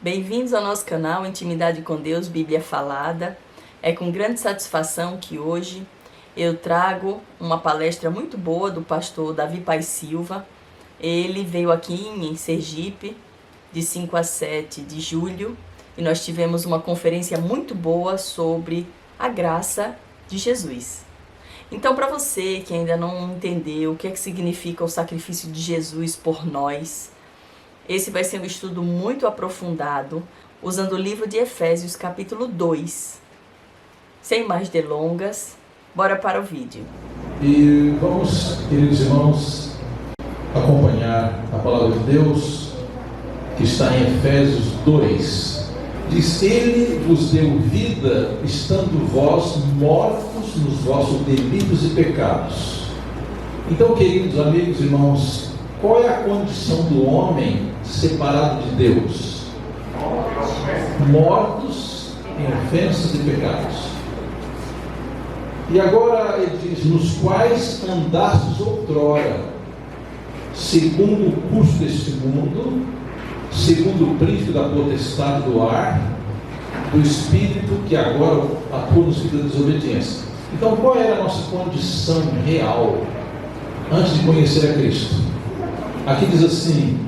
Bem-vindos ao nosso canal Intimidade com Deus, Bíblia Falada. É com grande satisfação que hoje eu trago uma palestra muito boa do pastor Davi Paz Silva. Ele veio aqui em Sergipe de 5 a 7 de julho e nós tivemos uma conferência muito boa sobre a graça de Jesus. Então, para você que ainda não entendeu o que significa o sacrifício de Jesus por nós, esse vai ser um estudo muito aprofundado, usando o livro de Efésios, capítulo 2. Sem mais delongas, bora para o vídeo. E vamos, queridos irmãos, acompanhar a palavra de Deus, que está em Efésios 2. Diz: Ele vos deu vida, estando vós mortos nos vossos delitos e pecados. Então, queridos amigos e irmãos, qual é a condição do homem separado de Deus? Mortos em ofensas e pecados. E agora ele diz: nos quais andastes outrora, segundo o curso deste mundo, segundo o príncipe da potestade do ar, do espírito que agora atua nos filhos da desobediência. Então, qual era a nossa condição real antes de conhecer a Cristo? Aqui diz assim: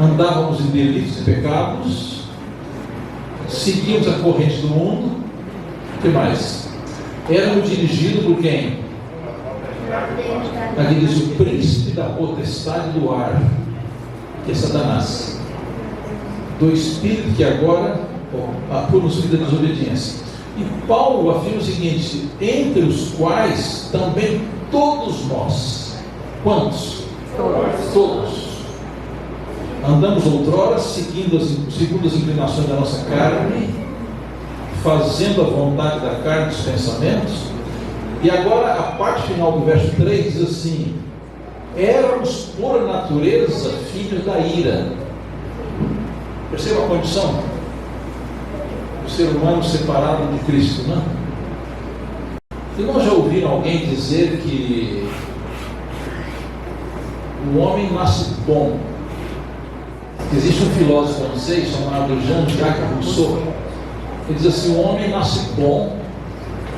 andávamos em delitos e pecados, seguíamos a corrente do mundo. O que mais? Éramos dirigidos por quem? Aqui diz: o príncipe da potestade do ar, que é Satanás, do espírito que agora atua nos filhos da desobediência. E Paulo afirma o seguinte: entre os quais também todos nós. Quantos? Todos. Andamos outrora segundo as inclinações da nossa carne, fazendo a vontade da carne dos pensamentos. E agora a parte final do verso 3 diz assim: éramos por natureza filhos da ira. Perceba a condição do ser humano separado de Cristo, não? Irmãos, já ouviram alguém dizer que o homem nasce bom? Existe um filósofo francês chamado Jean-Jacques Rousseau. Ele diz assim: o homem nasce bom,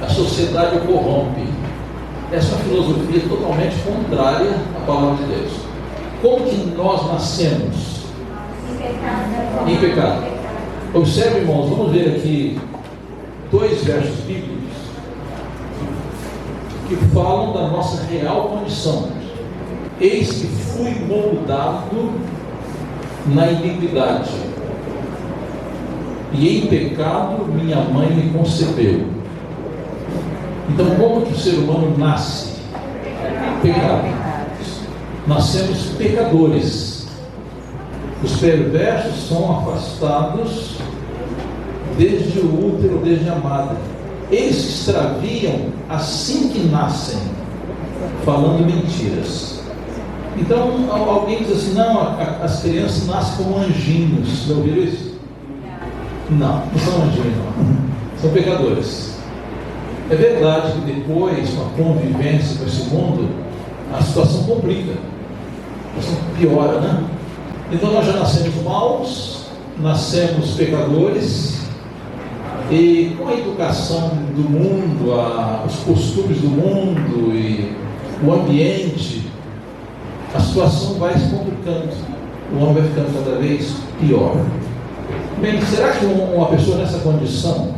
a sociedade o corrompe. Essa é uma filosofia totalmente contrária à palavra de Deus. Como que nós nascemos? Em pecado. Observe, irmãos, vamos ver aqui 2 versos bíblicos que falam da nossa real condição. Eis que fui moldado na iniquidade, e em pecado minha mãe me concebeu. Então, como que o ser humano nasce? Pecado. Nascemos pecadores. Os perversos são afastados desde o útero, desde a madre. Eles se extraviam assim que nascem, falando mentiras. Então, alguém diz assim: não, as crianças nascem como anjinhos. Já ouviram isso? Não são anjinhos, não. São pecadores. É verdade que depois, com a convivência com esse mundo, a situação complica, a situação piora, né? Então nós já nascemos maus, nascemos pecadores, e com a educação do mundo, os costumes do mundo e o ambiente, a situação vai se complicando, o homem vai ficando cada vez pior. Bem, será que uma pessoa nessa condição,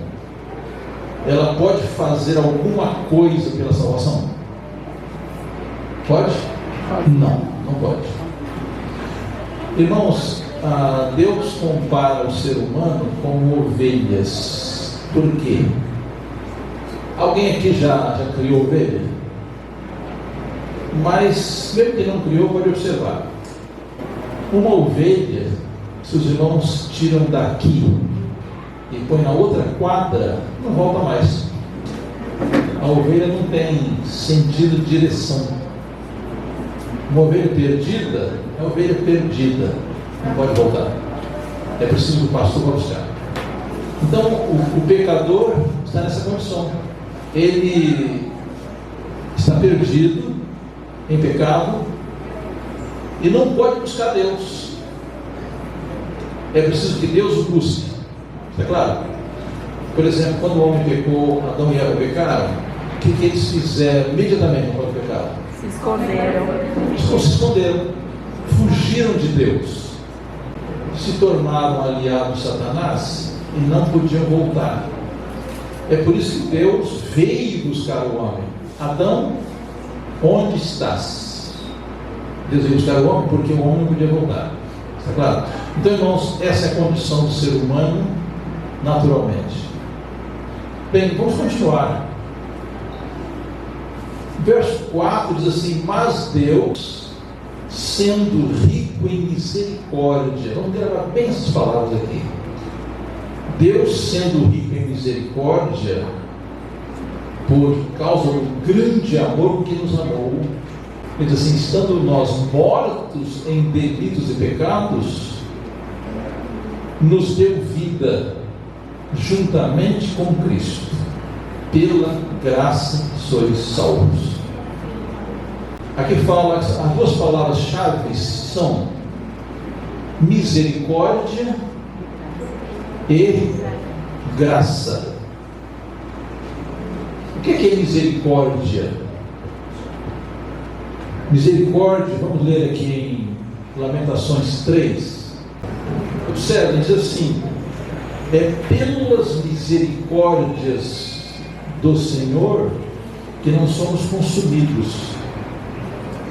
ela pode fazer alguma coisa pela salvação? Pode? Não pode. Irmãos, Deus compara o ser humano como ovelhas. Por quê? Alguém aqui já criou ovelha? Mas mesmo que não criou, pode observar. Uma ovelha, se os irmãos tiram daqui e põe na outra quadra, não volta mais. A ovelha não tem sentido de direção. Uma ovelha perdida é ovelha perdida, não pode voltar. É preciso que o pastor vá buscar. Então o pecador está nessa condição. Ele está perdido em pecado e não pode buscar Deus. é preciso que Deus o busque. Está claro? Por exemplo, quando o homem pecou, Adão e Eva pecaram, o que eles fizeram imediatamente quando pecaram? Se esconderam. Se esconderam, fugiram de Deus, se tornaram aliados de Satanás e não podiam voltar. É por isso que Deus veio buscar o homem. Adão, onde estás? Deus veio buscar o homem porque o homem não podia voltar. Está claro? Então, irmãos, essa é a condição do ser humano naturalmente. Bem, vamos continuar. Verso 4 diz assim: mas Deus, sendo rico em misericórdia. Vamos gravar bem essas palavras aqui. Deus, sendo rico em misericórdia, por causa do grande amor que nos amou, ele diz assim: estando nós mortos em delitos e pecados, nos deu vida juntamente com Cristo. Pela graça sois salvos. Aqui fala, as duas palavras-chave são misericórdia e graça. O que é misericórdia? Misericórdia, vamos ler aqui em Lamentações 3. Observe, diz assim: é pelas misericórdias do Senhor que não somos consumidos,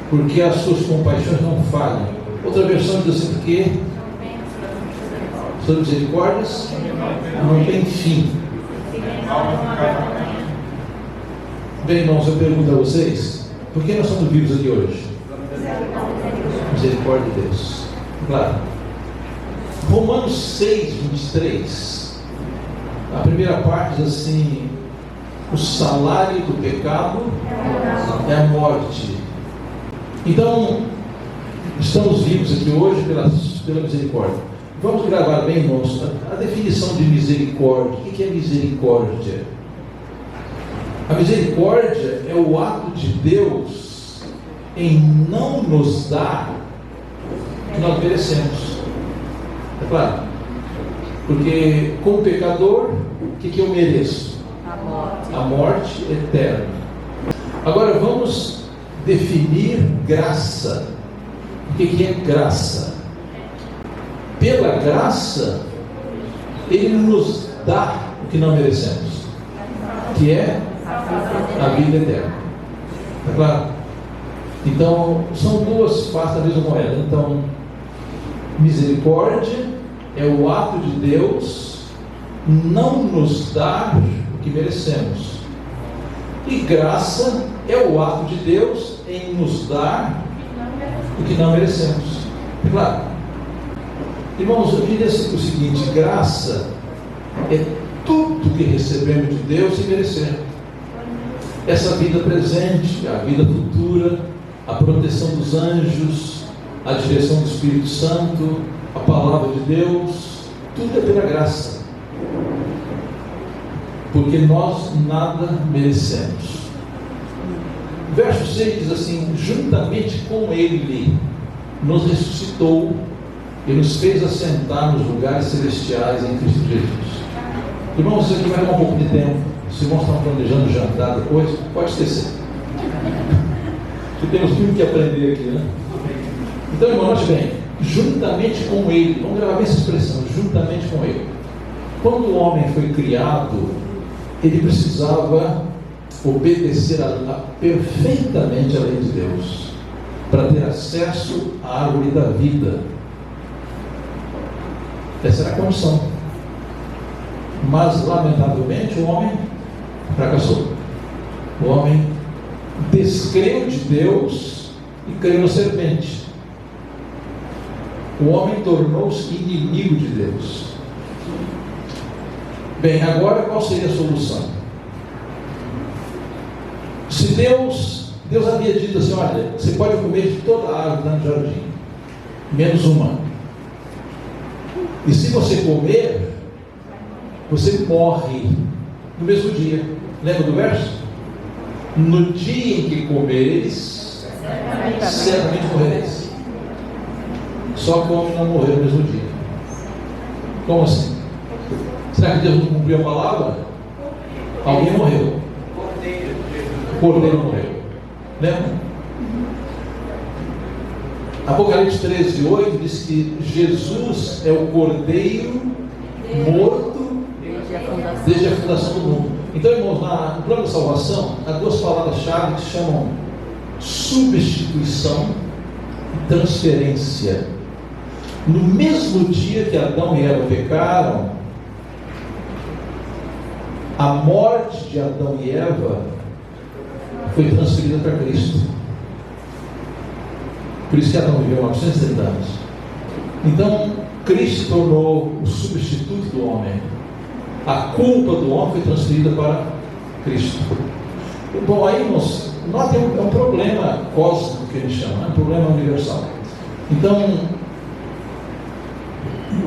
porque as suas compaixões não falham. Outra versão diz assim: porque suas misericórdias não têm fim. Bem, irmãos, eu pergunto a vocês: por que nós estamos vivos aqui hoje? Misericórdia de Deus. Claro. Romanos 6, 23. A primeira parte diz assim: o salário do pecado é a morte. Então, estamos vivos aqui hoje pela misericórdia. Vamos gravar bem, irmãos, a definição de misericórdia. O que é misericórdia? A misericórdia é o ato de Deus em não nos dar o que nós merecemos. É claro? Porque, como pecador, o que eu mereço? A morte eterna. Agora vamos definir graça. O que é graça? Pela graça, Ele nos dá o que não merecemos, que é a vida eterna. É claro? Então, são duas faces da mesma moeda. Então, misericórdia é o ato de Deus não nos dar o que merecemos, e graça é o ato de Deus em nos dar o que não merecemos. É claro? Irmãos, eu diria o seguinte: graça é tudo que recebemos de Deus sem merecer. Essa vida presente, a vida futura, a proteção dos anjos, a direção do Espírito Santo, a palavra de Deus, tudo é pela graça, porque nós nada merecemos. Verso 6 diz assim: juntamente com Ele nos ressuscitou e nos fez assentar nos lugares celestiais em Cristo Jesus. Irmãos, isso aqui vai dar um pouco de tempo. Os irmãos estão planejando jantar depois, pode esquecer, porque temos muito que aprender aqui, né? Então, irmão, note bem: juntamente com Ele. Vamos gravar bem essa expressão: juntamente com Ele. Quando o homem foi criado, ele precisava obedecer perfeitamente à lei de Deus para ter acesso à árvore da vida. Essa era a condição. Mas, lamentavelmente, o homem fracassou. O homem descreu de Deus e creu na serpente. O homem tornou-se inimigo de Deus. Bem, agora qual seria a solução? Se Deus havia dito assim: olha, você pode comer de toda a árvore no jardim, menos uma. E se você comer, você morre no mesmo dia. Lembra do verso? No dia em que comeres, certamente morrereis. Só que o homem não morreu no mesmo dia. Como assim? Será que Deus não cumpriu a palavra? Alguém morreu. O cordeiro morreu. Lembra? Apocalipse 13:8 diz que Jesus é o cordeiro morto desde a fundação do mundo. Então, irmãos, no plano da salvação, há duas palavras-chave que se chamam substituição e transferência. No mesmo dia que Adão e Eva pecaram, a morte de Adão e Eva foi transferida para Cristo. Por isso que Adão viveu 930 anos. Então, Cristo se tornou o substituto do homem. A culpa do homem foi transferida para Cristo. Bom, aí, irmãos, nós temos um problema cósmico que a gente chama, um problema universal. Então,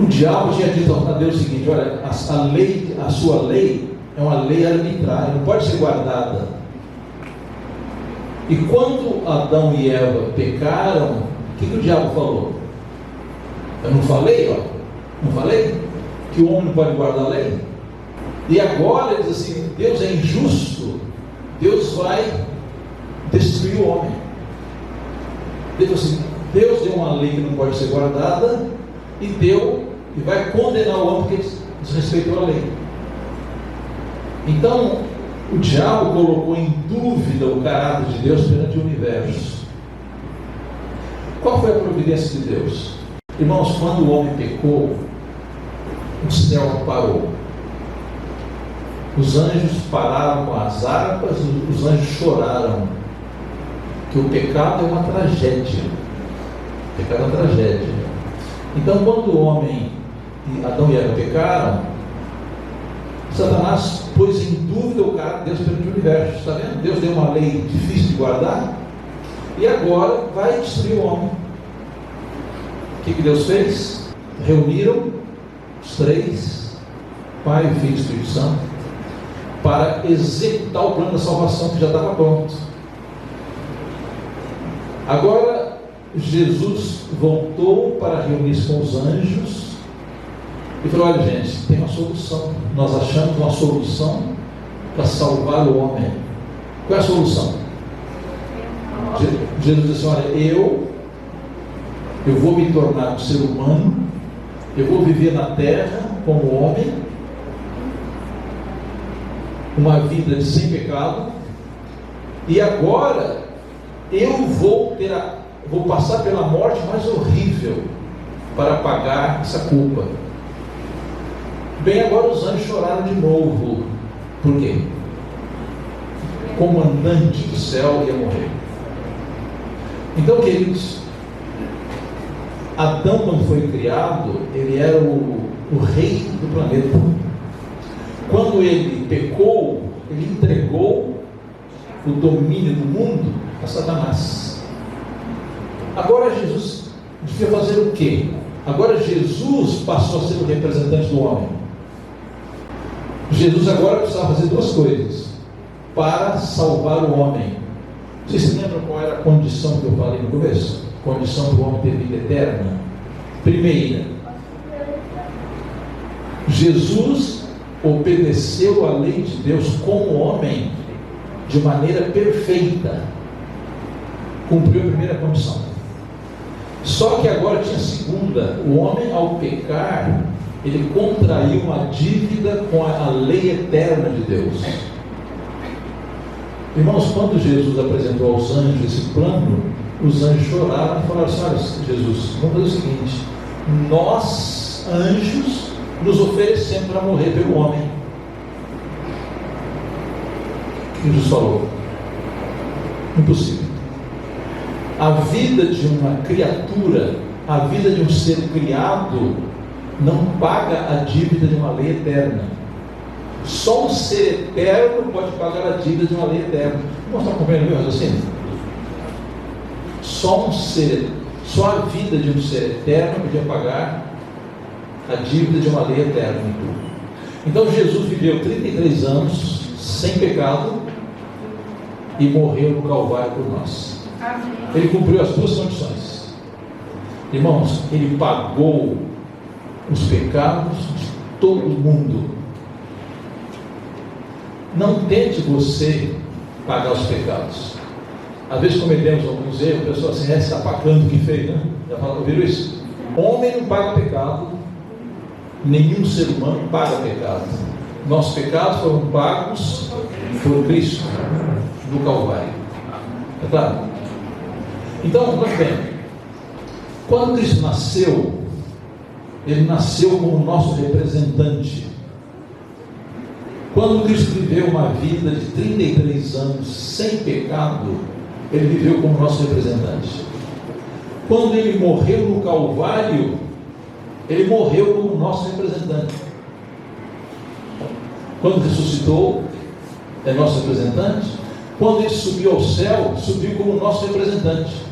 o diabo tinha dito a Deus o seguinte: olha, a sua lei é uma lei arbitrária, não pode ser guardada. E quando Adão e Eva pecaram, o que o diabo falou? Eu não falei, não falei que o homem não pode guardar a lei? E agora ele diz assim: Deus é injusto, Deus vai destruir o homem. Deus deu uma lei que não pode ser guardada e vai condenar o homem porque desrespeitou a lei. Então, o diabo colocou em dúvida o caráter de Deus perante o universo. Qual foi a providência de Deus? Irmãos, quando o homem pecou, o céu parou. Os anjos pararam com as harpas, os anjos choraram. Que o pecado é uma tragédia. O pecado é uma tragédia. Então, quando o homem, Adão e Eva pecaram, Satanás pôs em dúvida o caráter de Deus perante o universo. Está vendo? Deus deu uma lei difícil de guardar e agora vai destruir o homem. O que Deus fez? Reuniram os três, Pai, Filho e Espírito Santo, para executar o plano da salvação que já estava pronto. Agora Jesus voltou para reunir-se com os anjos e falou: olha, gente, tem uma solução. Nós achamos uma solução para salvar o homem. Qual é a solução? Jesus disse: olha, eu vou me tornar um ser humano, eu vou viver na terra como homem, uma vida de sem pecado, e agora eu vou passar pela morte mais horrível para pagar essa culpa. Bem, agora os anjos choraram de novo. Por quê? O comandante do céu ia morrer. Então, queridos, Adão, quando foi criado, ele era o rei do planeta. Quando ele pecou, ele entregou o domínio do mundo a Satanás. Agora Jesus devia fazer o quê? Agora Jesus passou a ser o representante do homem. Jesus agora precisava fazer duas coisas para salvar o homem. Vocês se lembram qual era a condição que eu falei no começo? Condição do homem ter vida eterna. Primeira, Jesus obedeceu a lei de Deus como homem de maneira perfeita. Cumpriu a primeira condição. Só que agora tinha a segunda. O homem, ao pecar, ele contraiu uma dívida com a lei eterna de Deus. Irmãos, quando Jesus apresentou aos anjos esse plano, os anjos choraram e falaram assim: olha, Jesus, vamos fazer o seguinte: nós, anjos, nos oferecemos para morrer pelo homem. O que Jesus falou? Impossível. A vida de uma criatura, a vida de um ser criado, não paga a dívida de uma lei eterna. Só um ser eterno pode pagar a dívida de uma lei eterna. Vamos estar compreendendo meu raciocínio? Só a vida de um ser eterno podia pagar a dívida de uma lei eterna. Então Jesus viveu 33 anos sem pecado e morreu no Calvário por nós. Ele cumpriu as duas condições. Irmãos, ele pagou os pecados de todo mundo. Não tente você pagar os pecados. Às vezes cometemos alguns erros, a pessoa assim, você está pagando o que fez, né? Já ouviram isso? Homem não paga pecado, nenhum ser humano paga pecado. Nossos pecados foram pagos por Cristo no Calvário. É claro? Então, nós vemos, quando Cristo nasceu, ele nasceu como nosso representante. Quando Cristo viveu uma vida de 33 anos sem pecado, ele viveu como nosso representante. Quando ele morreu no Calvário, ele morreu como nosso representante. Quando ressuscitou, é nosso representante. Quando ele subiu ao céu, subiu como nosso representante.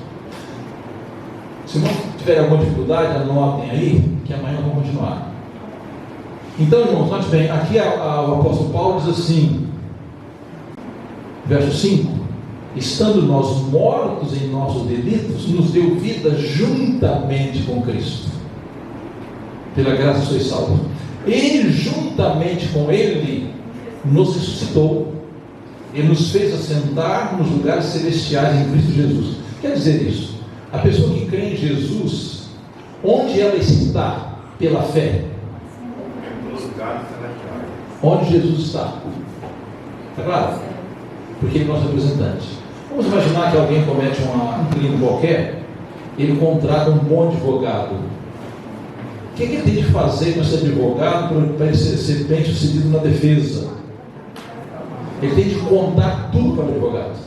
Se não tiver alguma dificuldade, anotem aí, que amanhã nós vamos continuar. Então, irmãos, note bem, aqui o apóstolo Paulo diz assim, verso 5: estando nós mortos em nossos delitos, nos deu vida juntamente com Cristo. Pela graça sois salvos. Ele, juntamente com Ele, nos ressuscitou. Ele nos fez assentar nos lugares celestiais em Cristo Jesus. Quer dizer isso? A pessoa que crê em Jesus, onde ela está pela fé? Onde Jesus está. Está claro? Porque ele é nosso representante. Vamos imaginar que alguém comete um crime qualquer, ele contrata um bom advogado. O que ele tem de fazer com esse advogado para ele ser bem sucedido na defesa? Ele tem de contar tudo para o advogado.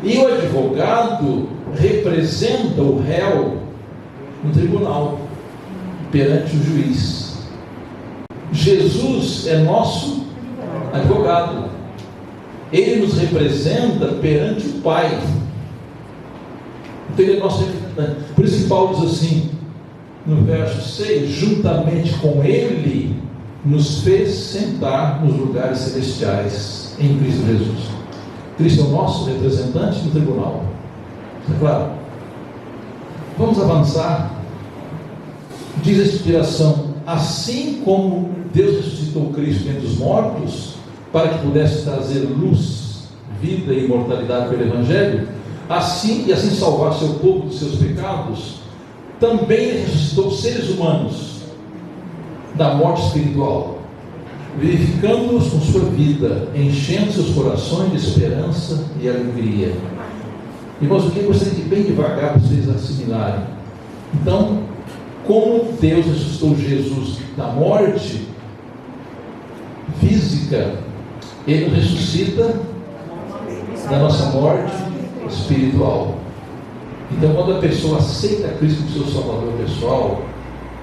E o advogado representa o réu no tribunal, perante o juiz. Jesus é nosso advogado. Ele nos representa perante o Pai. Então ele é nosso representante. Por isso que Paulo diz assim, no verso 6, juntamente com Ele, nos fez sentar nos lugares celestiais em Cristo Jesus. Cristo é o nosso representante no tribunal. Está claro? Vamos avançar. Diz a inspiração, assim como Deus ressuscitou Cristo dentre os mortos, para que pudesse trazer luz, vida e imortalidade pelo Evangelho, assim salvar seu povo dos seus pecados, também Ele ressuscitou seres humanos da morte espiritual, vivificando-os com sua vida, enchendo seus corações de esperança e alegria. Irmãos, eu gostaria de ir bem devagar para vocês assimilarem. Então, como Deus ressuscitou Jesus da morte física, Ele ressuscita da nossa morte espiritual. Então, quando a pessoa aceita Cristo como seu Salvador pessoal,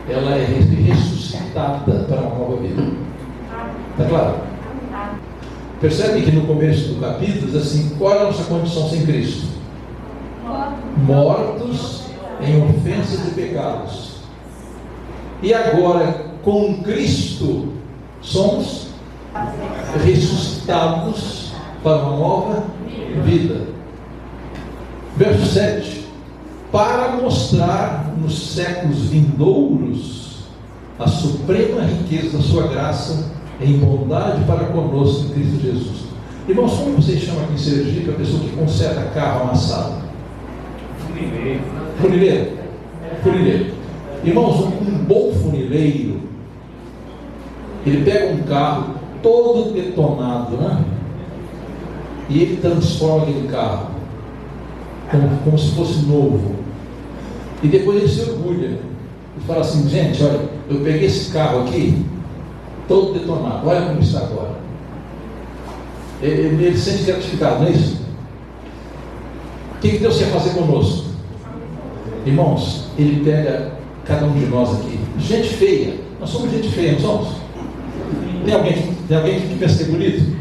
ela é ressuscitada para uma nova vida. Está claro? Percebe que no começo do capítulo diz assim: qual é a nossa condição sem Cristo? Mortos em ofensas e pecados. E agora, com Cristo, somos ressuscitados para uma nova vida. Verso 7: para mostrar nos séculos vindouros a suprema riqueza da sua graça em bondade para conosco em Cristo Jesus. Irmãos, como vocês chamam aqui em Sergipe a pessoa que conserta carro amassado? Funileiro. Funileiro. Irmãos, um bom funileiro, ele pega um carro todo detonado, né? E ele transforma aquele carro como se fosse novo. E depois ele se orgulha e fala assim: gente, olha, eu peguei esse carro aqui todo detonado, olha como está agora. Ele se sente gratificado, não é isso? O que Deus quer fazer conosco? Irmãos, Ele pega cada um de nós aqui, gente feia, nós somos gente feia, não somos? Tem alguém que pensa que é bonito?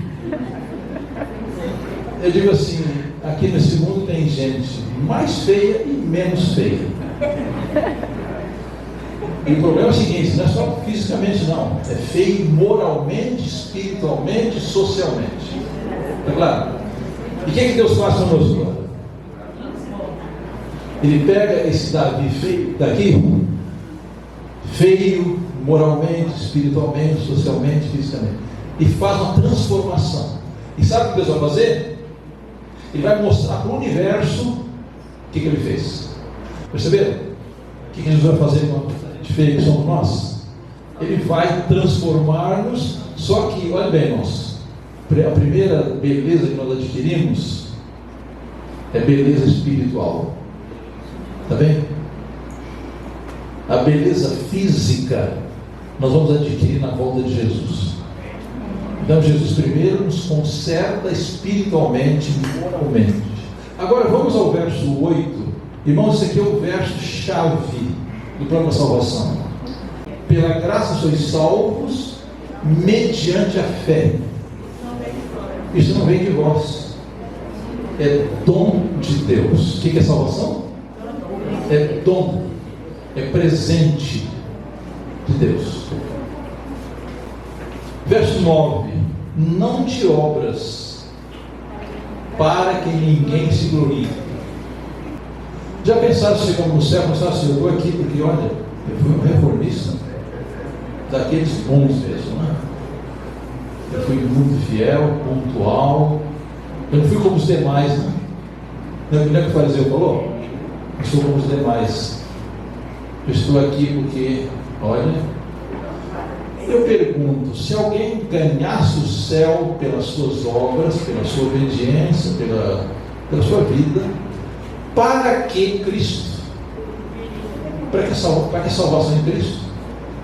Eu digo assim, aqui nesse mundo tem gente mais feia e menos feia. E o problema é o seguinte: não é só fisicamente não, é feio moralmente, espiritualmente, socialmente. É claro? E o que Deus faz conosco agora? Ele pega esse Davi feio daqui feio, moralmente, espiritualmente, socialmente, fisicamente, e faz uma transformação. E sabe o que Deus vai fazer? Ele vai mostrar para o universo o que ele fez. Perceberam? O que Jesus vai fazer com a gente feia que somos nós? Ele vai transformar-nos. Só que, olha bem, irmãos, a primeira beleza que nós adquirimos é beleza espiritual. Está bem? A beleza física nós vamos adquirir na volta de Jesus. Então Jesus primeiro nos conserta espiritualmente, moralmente. Agora vamos ao verso 8. Irmãos, esse aqui é o verso chave do plano da salvação. Pela graça sois salvos mediante a fé. Isso não vem de vós, é dom de Deus. O que é salvação? É dom, é presente de Deus. Verso 9: não de obras, para que ninguém se glorie. Já pensaram, se chegamos no céu, pensaram assim: eu estou aqui porque, olha, eu fui um reformista daqueles bons mesmo, né? Eu fui muito fiel, pontual. Eu não fui como os demais, né? Não é que o fariseu falou? Eu sou como os demais. Eu estou aqui porque, olha, eu pergunto: se alguém ganhasse o céu pelas suas obras, pela sua obediência, pela sua vida, para que Cristo? Para que salvação em Cristo?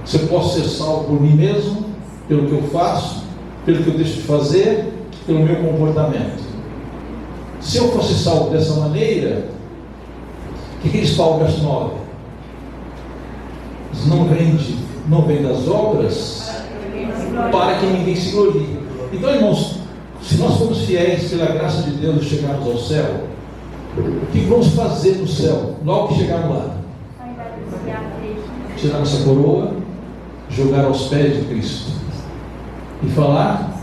Se eu posso ser salvo por mim mesmo, pelo que eu faço, pelo que eu deixo de fazer, pelo meu comportamento. Se eu fosse salvo dessa maneira, o que diz Paulo, verso 9? Não vem das obras, para que ninguém se glorie. Então, irmãos, se nós formos fiéis pela graça de Deus e chegarmos ao céu, o que vamos fazer no céu, logo que chegarmos lá? Tirar nossa coroa, jogar aos pés de Cristo e falar: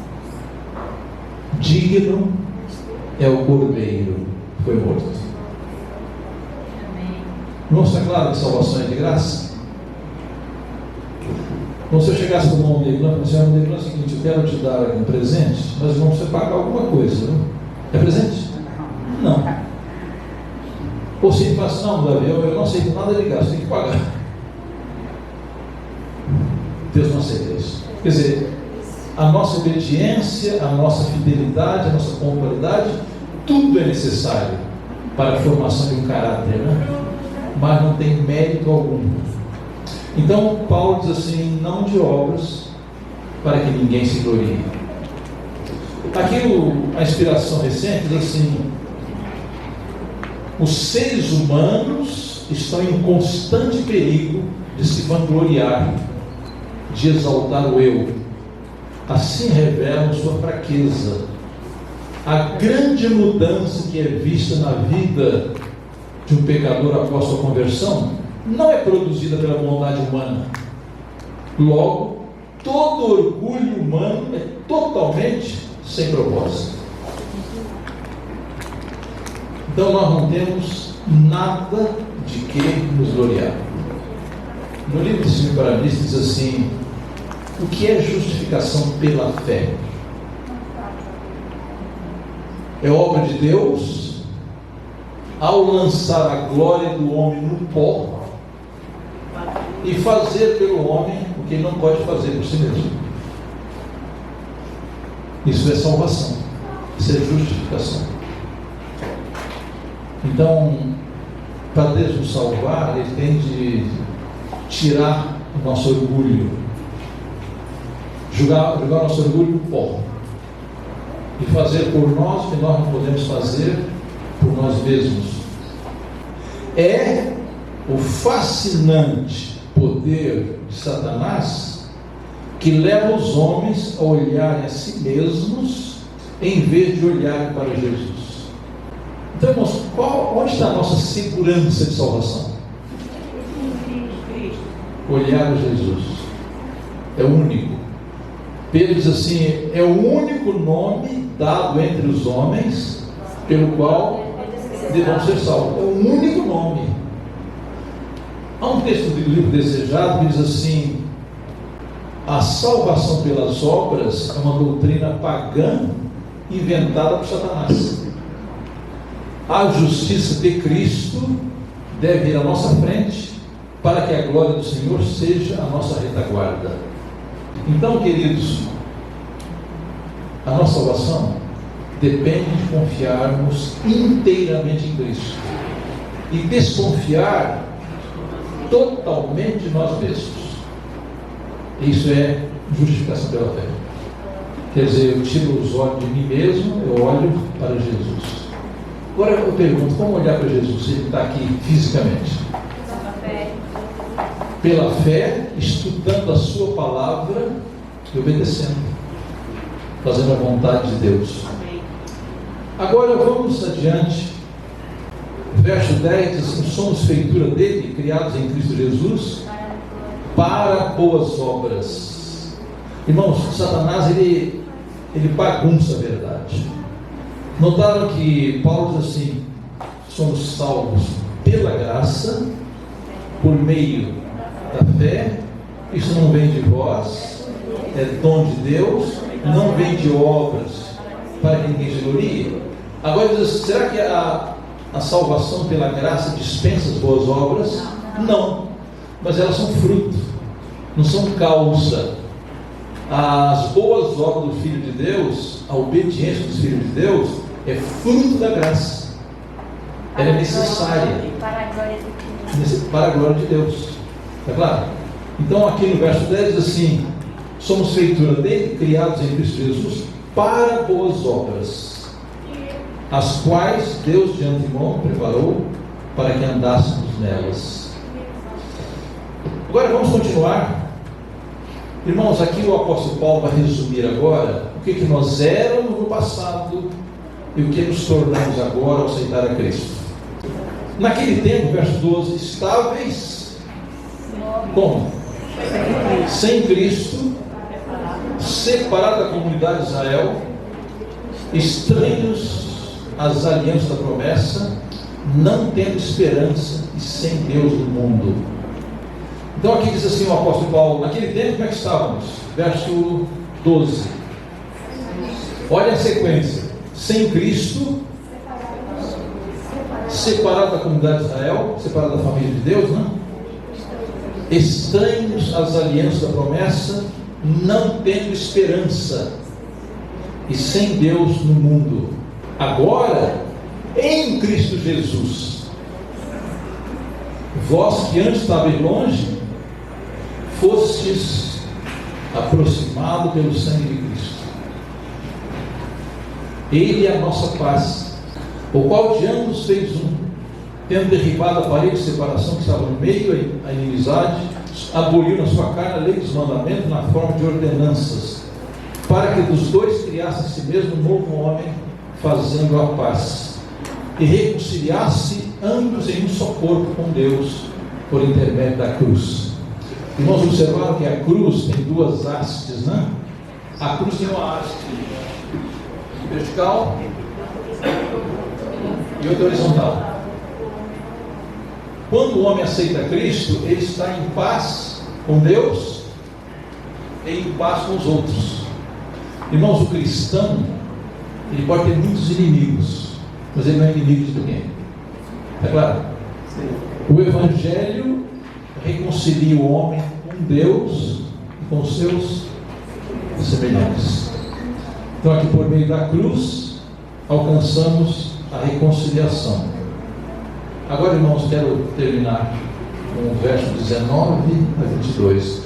digno é o Cordeiro que foi morto. Não está claro que salvação é de graça? Então, se eu chegasse para o irmão Negrão e dissesse: Negrão, é o seguinte, eu quero te dar um presente, mas vamos você pagar alguma coisa, não? É presente? Não. Ou se ele fala assim: não, Davi, eu não aceito nada de graça, tem que pagar. Deus não aceita isso. Quer dizer, a nossa obediência, a nossa fidelidade, a nossa pontualidade, tudo é necessário para a formação de um caráter, né? Mas não tem mérito algum. Então Paulo diz assim: não de obras, para que ninguém se glorie. Aqui a inspiração recente diz assim: os seres humanos estão em constante perigo de se vangloriar, de exaltar o eu. Assim revelam sua fraqueza. A grande mudança que é vista na vida de um pecador após sua conversão não é produzida pela bondade humana. Logo, todo orgulho humano é totalmente sem propósito. Então nós não temos nada de que nos gloriar. No livro de 2 Coríntios diz assim: o que é justificação pela fé? É obra de Deus ao lançar a glória do homem no pó e fazer pelo homem o que ele não pode fazer por si mesmo. Isso é salvação, isso é justificação. Então, para Deus nos salvar, Ele tem de tirar o nosso orgulho, jogar o nosso orgulho no pó e fazer por nós o que nós não podemos fazer por nós mesmos. É o fascinante poder de Satanás que leva os homens a olharem a si mesmos em vez de olharem para Jesus. Então, irmãos, onde está a nossa segurança de salvação? Olhar a Jesus. É o único. Pedro diz assim: é o único nome dado entre os homens pelo qual devemos ser salvos. É o único nome. Há um texto do livro Desejado que diz assim: a salvação pelas obras é uma doutrina pagã inventada por Satanás. A justiça de Cristo deve ir à nossa frente para que a glória do Senhor seja a nossa retaguarda. Então, queridos, a nossa salvação depende de confiarmos inteiramente em Cristo e desconfiar totalmente de nós mesmos. Isso é justificação pela fé. Quer dizer, eu tiro os olhos de mim mesmo, eu olho para Jesus. Agora eu pergunto, como olhar para Jesus se ele está aqui fisicamente? Pela fé, estudando a sua palavra e obedecendo, fazendo a vontade de Deus. Agora vamos adiante. Verso 10 diz assim: somos feitura dele, criados em Cristo Jesus para boas obras. Irmãos, Satanás ele bagunça a verdade. Notaram que Paulo diz assim: somos salvos pela graça, por meio da fé. Isso não vem de vós, é dom de Deus, não vem de obras para que ninguém se glorie. Agora diz assim: será que a salvação pela graça dispensa as boas obras? Não, mas elas são fruto, não são causa. As boas obras do Filho de Deus, a obediência dos filhos de Deus, é fruto da graça. Ela é necessária para a glória de Deus. Está claro? Então aqui no verso 10 diz assim: somos feitura dele, criados em Cristo Jesus para boas obras, as quais Deus de antemão preparou para que andássemos nelas. Agora vamos continuar. Irmãos, aqui o apóstolo Paulo vai resumir agora o que nós éramos no passado e o que nos tornamos agora ao aceitar a Cristo. Naquele tempo, verso 12: estáveis como? Sem Cristo, separados da comunidade de Israel, estranhos às alianças da promessa, não tendo esperança e sem Deus no mundo. Então aqui diz assim o apóstolo Paulo: naquele tempo como é que estávamos? Verso 12. Olha a sequência: sem Cristo, separado da comunidade de Israel, separado da família de Deus, não? Estranhos às alianças da promessa, não tendo esperança e sem Deus no mundo. Agora, em Cristo Jesus, vós que antes estavais longe, fostes aproximados pelo sangue de Cristo. Ele é a nossa paz, o qual de ambos fez um, tendo derribado a parede de separação que estava no meio, a inimizade, aboliu na sua carne a lei dos mandamentos na forma de ordenanças, para que dos dois criasse em si mesmo um novo homem, fazendo a paz, e reconciliasse ambos em um só corpo com Deus, por intermédio da cruz. Irmãos, observaram que a cruz tem duas hastes, né? A cruz tem uma haste vertical e outra horizontal. Quando o homem aceita Cristo, ele está em paz com Deus e em paz com os outros. Irmãos, o cristão, ele pode ter muitos inimigos, mas ele não é inimigo de ninguém. Está claro? O Evangelho reconcilia o homem com Deus e com os seus semelhantes. Então aqui por meio da cruz alcançamos a reconciliação. Agora, irmãos, quero terminar com o verso 19 a 22.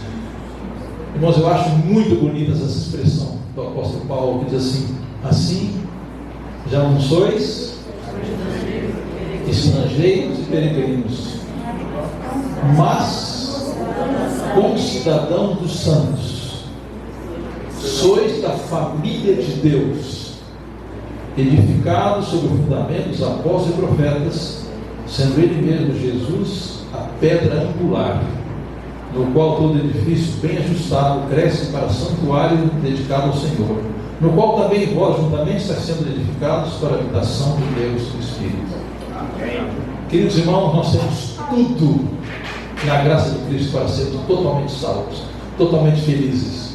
Irmãos, eu acho muito bonita essa expressão do apóstolo Paulo, que diz assim: assim já não sois estrangeiros e peregrinos, mas concidadãos dos santos, sois da família de Deus, edificados sobre o fundamento dos apóstolos e profetas, sendo ele mesmo Jesus a pedra angular, no qual todo edifício bem ajustado cresce para santuário dedicado ao Senhor, no qual também vós juntamente estáis sendo edificados para a habitação de Deus do Espírito. Amém. Queridos irmãos, nós temos tudo na graça de Cristo para sermos totalmente salvos, totalmente felizes.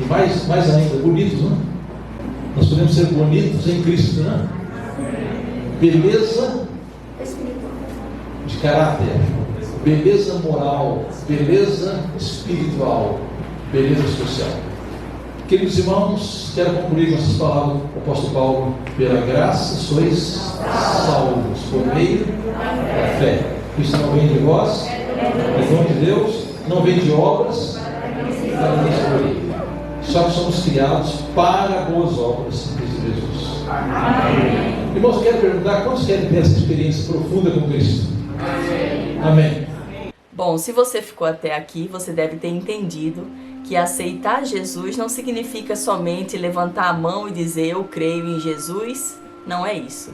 E mais ainda, bonitos, não? Nós podemos ser bonitos em Cristo, não? Beleza de caráter, beleza moral, beleza espiritual, beleza social. Queridos irmãos, quero concluir com essas palavras do apóstolo Paulo: pela graça sois salvos por meio da fé. Isso não vem de vós, é dom de Deus, não vem de obras, para não escolher. Só que somos criados para boas obras em Cristo Jesus. Amém. Irmãos, quero perguntar: quantos querem ter essa experiência profunda com Cristo? Amém. Bom, se você ficou até aqui, você deve ter entendido que aceitar Jesus não significa somente levantar a mão e dizer eu creio em Jesus. Não é isso.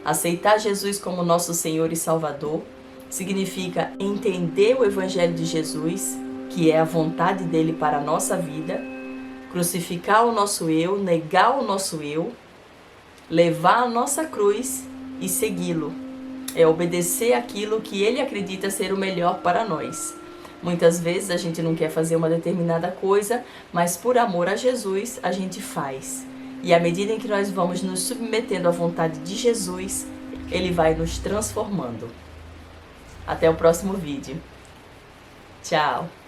Aceitar Jesus como nosso Senhor e Salvador significa entender o Evangelho de Jesus, que é a vontade dele para a nossa vida, crucificar o nosso eu, negar o nosso eu, levar a nossa cruz e segui-lo. É obedecer aquilo que ele acredita ser o melhor para nós. Muitas vezes a gente não quer fazer uma determinada coisa, mas por amor a Jesus a gente faz. E à medida em que nós vamos nos submetendo à vontade de Jesus, ele vai nos transformando. Até o próximo vídeo. Tchau!